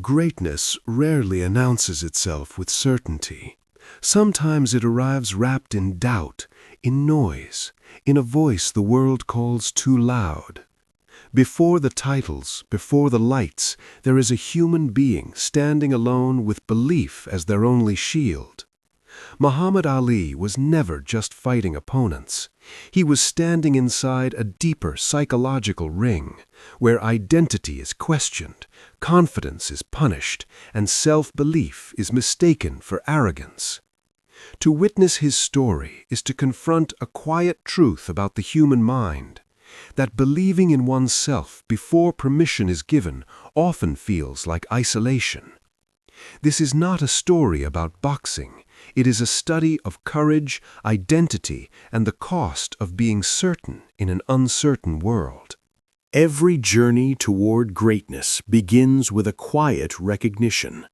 Greatness rarely announces itself with certainty. Sometimes it arrives wrapped in doubt, in noise, in a voice the world calls too loud. Before the titles, before the lights, there is a human being standing alone with belief as their only shield. Muhammad Ali was never just fighting opponents. He was standing inside a deeper psychological ring, where identity is questioned, confidence is punished, and self-belief is mistaken for arrogance. To witness his story is to confront a quiet truth about the human mind, that believing in oneself before permission is given often feels like isolation. This is not a story about boxing. It is a study of courage, identity, and the cost of being certain in an uncertain world. Every journey toward greatness begins with a quiet recognition,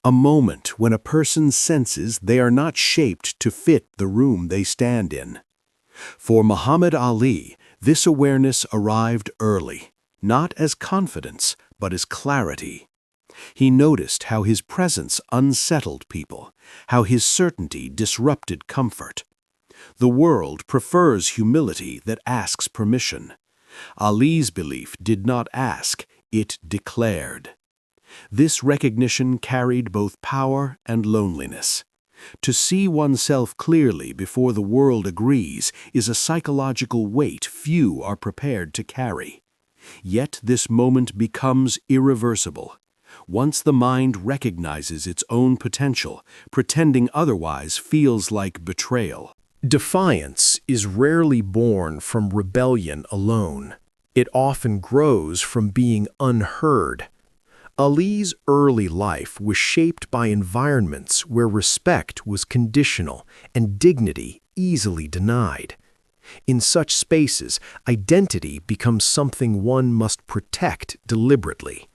a moment when a person senses they are not shaped to fit the room they stand in. For Muhammad Ali, this awareness arrived early, not as confidence, but as clarity. He noticed how his presence unsettled people, how his certainty disrupted comfort. The world prefers humility that asks permission. Ali's belief did not ask, it declared. This recognition carried both power and loneliness. To see oneself clearly before the world agrees is a psychological weight few are prepared to carry. Yet this moment becomes irreversible. Once the mind recognizes its own potential, pretending otherwise feels like betrayal. Defiance is rarely born from rebellion alone. It often grows from being unheard. Ali's early life was shaped by environments where respect was conditional and dignity easily denied. In such spaces, identity becomes something one must protect deliberately.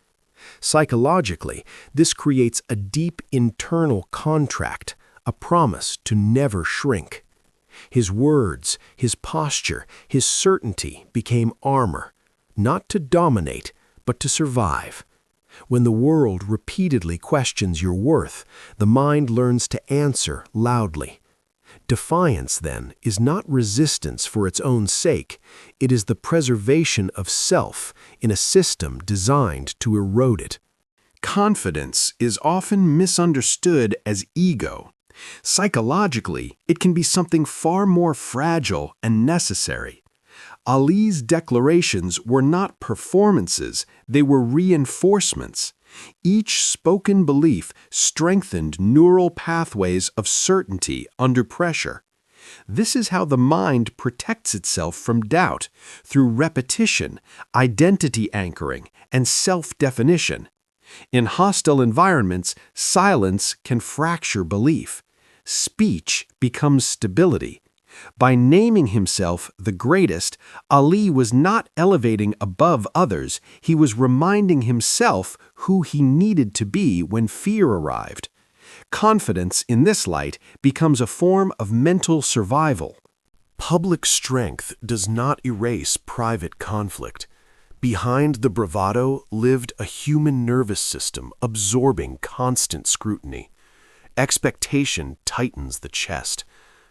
Psychologically, this creates a deep internal contract, a promise to never shrink. His words, his posture, his certainty became armor, not to dominate, but to survive. When the world repeatedly questions your worth, the mind learns to answer loudly. Defiance, then, is not resistance for its own sake. It is the preservation of self in a system designed to erode it. Confidence is often misunderstood as ego. Psychologically, it can be something far more fragile and necessary. Ali's declarations were not performances, they were reinforcements. Each spoken belief strengthened neural pathways of certainty under pressure. This is how the mind protects itself from doubt, through repetition, identity anchoring, and self-definition. In hostile environments, silence can fracture belief. Speech becomes stability. By naming himself the greatest, Ali was not elevating above others, he was reminding himself who he needed to be when fear arrived. Confidence in this light becomes a form of mental survival. Public strength does not erase private conflict. Behind the bravado lived a human nervous system absorbing constant scrutiny. Expectation tightens the chest.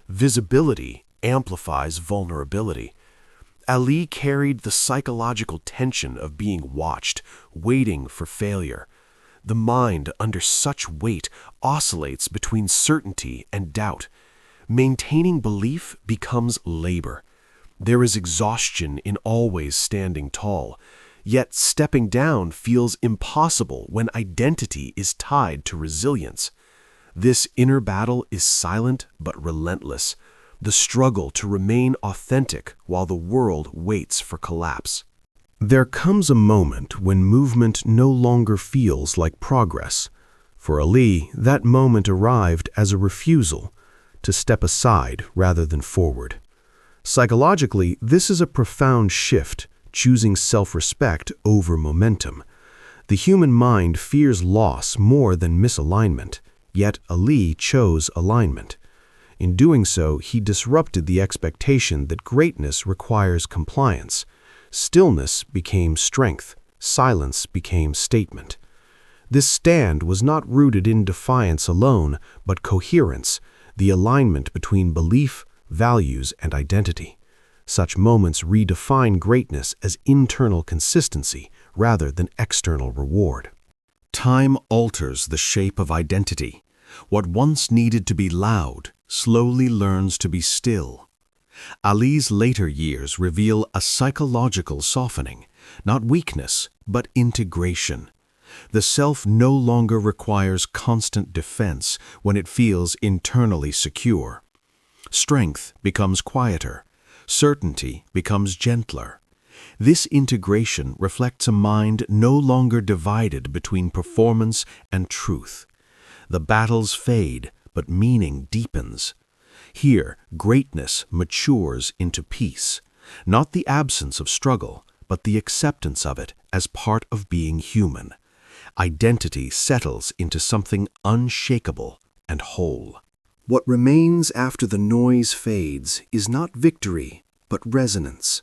Visibility amplifies vulnerability. Ali carried the psychological tension of being watched, waiting for failure. The mind, under such weight, oscillates between certainty and doubt. Maintaining belief becomes labor. There is exhaustion in always standing tall, yet stepping down feels impossible when identity is tied to resilience. This inner battle is silent but relentless, the struggle to remain authentic while the world waits for collapse. There comes a moment when movement no longer feels like progress. For Ali, that moment arrived as a refusal, to step aside rather than forward. Psychologically, this is a profound shift, choosing self-respect over momentum. The human mind fears loss more than misalignment. Yet Ali chose alignment. In doing so, he disrupted the expectation that greatness requires compliance. Stillness became strength. Silence became statement. This stand was not rooted in defiance alone, but coherence, the alignment between belief, values, and identity. Such moments redefine greatness as internal consistency rather than external reward. Time alters the shape of identity. What once needed to be loud slowly learns to be still. Ali's later years reveal a psychological softening, not weakness, but integration. The self no longer requires constant defense when it feels internally secure. Strength becomes quieter. Certainty becomes gentler. This integration reflects a mind no longer divided between performance and truth. The battles fade, but meaning deepens. Here, greatness matures into peace, not the absence of struggle, but the acceptance of it as part of being human. Identity settles into something unshakable and whole. What remains after the noise fades is not victory, but resonance.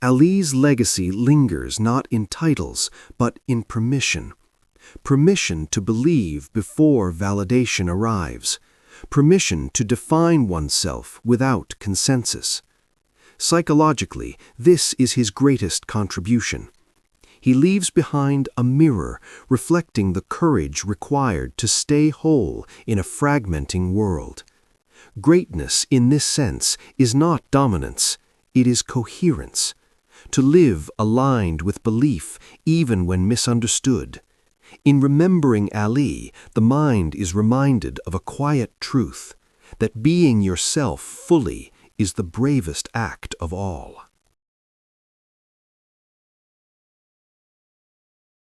Ali's legacy lingers not in titles, but in permission. Permission to believe before validation arrives. Permission to define oneself without consensus. Psychologically, this is his greatest contribution. He leaves behind a mirror reflecting the courage required to stay whole in a fragmenting world. Greatness, in this sense, is not dominance, it is coherence. To live aligned with belief even when misunderstood. In remembering Ali, the mind is reminded of a quiet truth, that being yourself fully is the bravest act of all.